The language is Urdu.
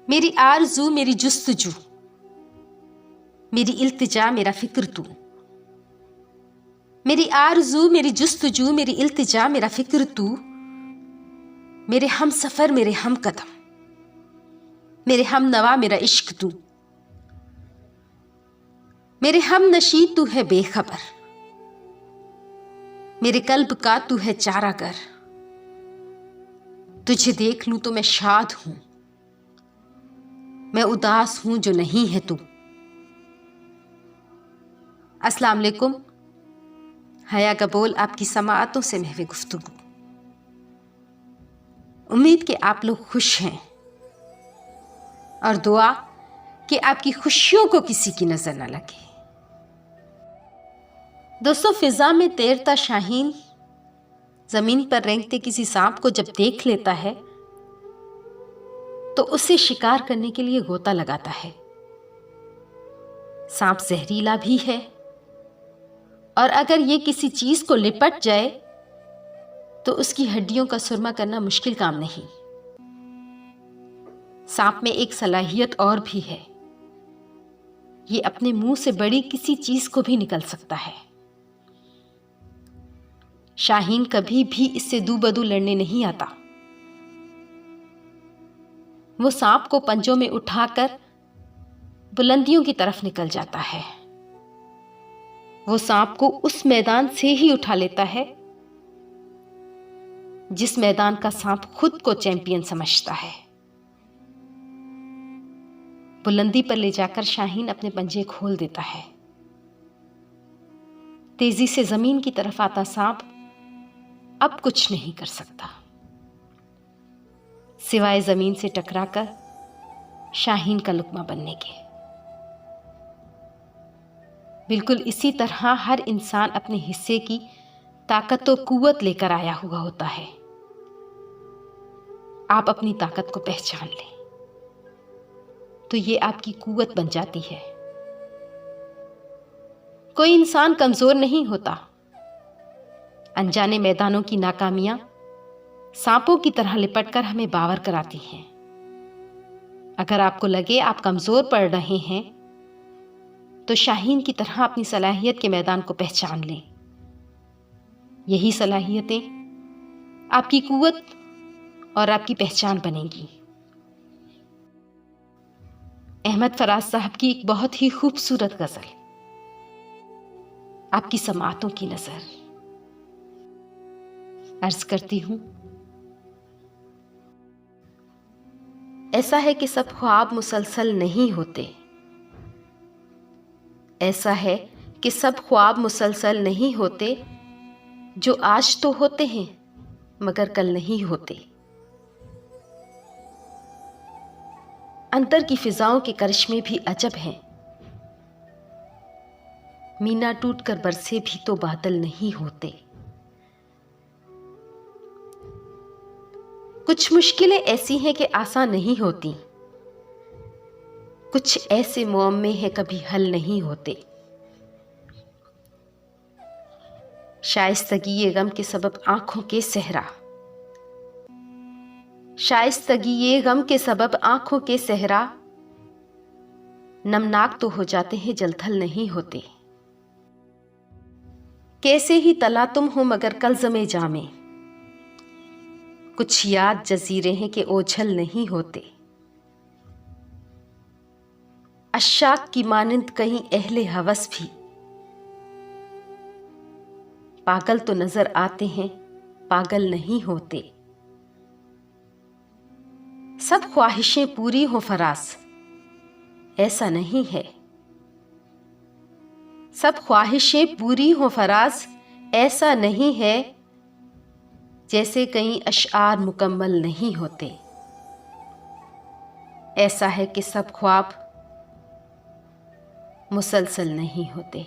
میری آرزو میری جستجو، میری التجا میرا فکر تو، میری آرزو میری جستجو میری التجا میرا فکر تو، میرے ہم سفر میرے ہم قدم، میرے ہم نوا میرا عشق تو، میرے ہم نشیں تو ہے بے خبر، میرے قلب کا تو ہے چارہ گر، تجھے دیکھ لوں تو میں شاد ہوں، میں اداس ہوں جو نہیں ہے تو۔ السلام علیکم، حیا کا بول آپ کی سماعتوں سے محو گفتگو۔ امید کہ آپ لوگ خوش ہیں، اور دعا کہ آپ کی خوشیوں کو کسی کی نظر نہ لگے۔ دوستو، فضا میں تیرتا شاہین زمین پر رینگتے کسی سانپ کو جب دیکھ لیتا ہے تو اسے شکار کرنے کے لیے غوطہ لگاتا ہے۔ سانپ زہریلا بھی ہے، اور اگر یہ کسی چیز کو لپٹ جائے تو اس کی ہڈیوں کا سرما کرنا مشکل کام نہیں۔ سانپ میں ایک صلاحیت اور بھی ہے، یہ اپنے منہ سے بڑی کسی چیز کو بھی نکل سکتا ہے۔ شاہین کبھی بھی اس سے دو بدو لڑنے نہیں آتا، وہ سانپ کو پنجوں میں اٹھا کر بلندیوں کی طرف نکل جاتا ہے۔ وہ سانپ کو اس میدان سے ہی اٹھا لیتا ہے جس میدان کا سانپ خود کو چیمپئن سمجھتا ہے۔ بلندی پر لے جا کر شاہین اپنے پنجے کھول دیتا ہے۔ تیزی سے زمین کی طرف آتا سانپ اب کچھ نہیں کر سکتا سوائے زمین سے ٹکرا کر شاہین کا لقمہ بننے کے۔ بالکل اسی طرح ہر انسان اپنے حصے کی طاقت و قوت لے کر آیا ہوا ہوتا ہے۔ آپ اپنی طاقت کو پہچان لیں تو یہ آپ کی قوت بن جاتی ہے۔ کوئی انسان کمزور نہیں ہوتا، انجانے میدانوں کی ناکامیاں سانپوں کی طرح لپٹ کر ہمیں باور کراتی ہیں۔ اگر آپ کو لگے آپ کمزور پڑ رہے ہیں تو شاہین کی طرح اپنی صلاحیت کے میدان کو پہچان لیں۔ یہی صلاحیتیں آپ کی قوت اور آپ کی پہچان بنیں گی۔ احمد فراز صاحب کی ایک بہت ہی خوبصورت غزل، آپ کی سماعتوں کی نظر۔ عرض کرتی ہوں، ایسا ہے کہ سب خواب مسلسل نہیں ہوتے، ایسا ہے کہ سب خواب مسلسل نہیں ہوتے، جو آج تو ہوتے ہیں مگر کل نہیں ہوتے۔ اندر کی فضاؤں کے کرشمے بھی عجب ہیں، مینا ٹوٹ کر برسے بھی تو بادل نہیں ہوتے۔ کچھ مشکلیں ایسی ہیں کہ آسان نہیں ہوتی، کچھ ایسے معمے ہیں کبھی حل نہیں ہوتے۔ شائستگی یہ غم کے سبب آنکھوں کے صحرا، شائستگی یہ غم کے سبب آنکھوں کے صحرا، نمناک تو ہو جاتے ہیں جلتھل نہیں ہوتے۔ کیسے ہی تلا تم ہو مگر کلزم جامیں، کچھ یاد جزیرے ہیں کہ اوجھل نہیں ہوتے۔ عشاق کی مانند کہیں اہل ہوس بھی پاگل تو نظر آتے ہیں پاگل نہیں ہوتے۔ سب خواہشیں پوری ہوں فراز، ایسا نہیں ہے۔ سب خواہشیں پوری ہوں فراز، ایسا نہیں ہے، جیسے کئی اشعار مکمل نہیں ہوتے۔ ایسا ہے کہ سب خواب مسلسل نہیں ہوتے۔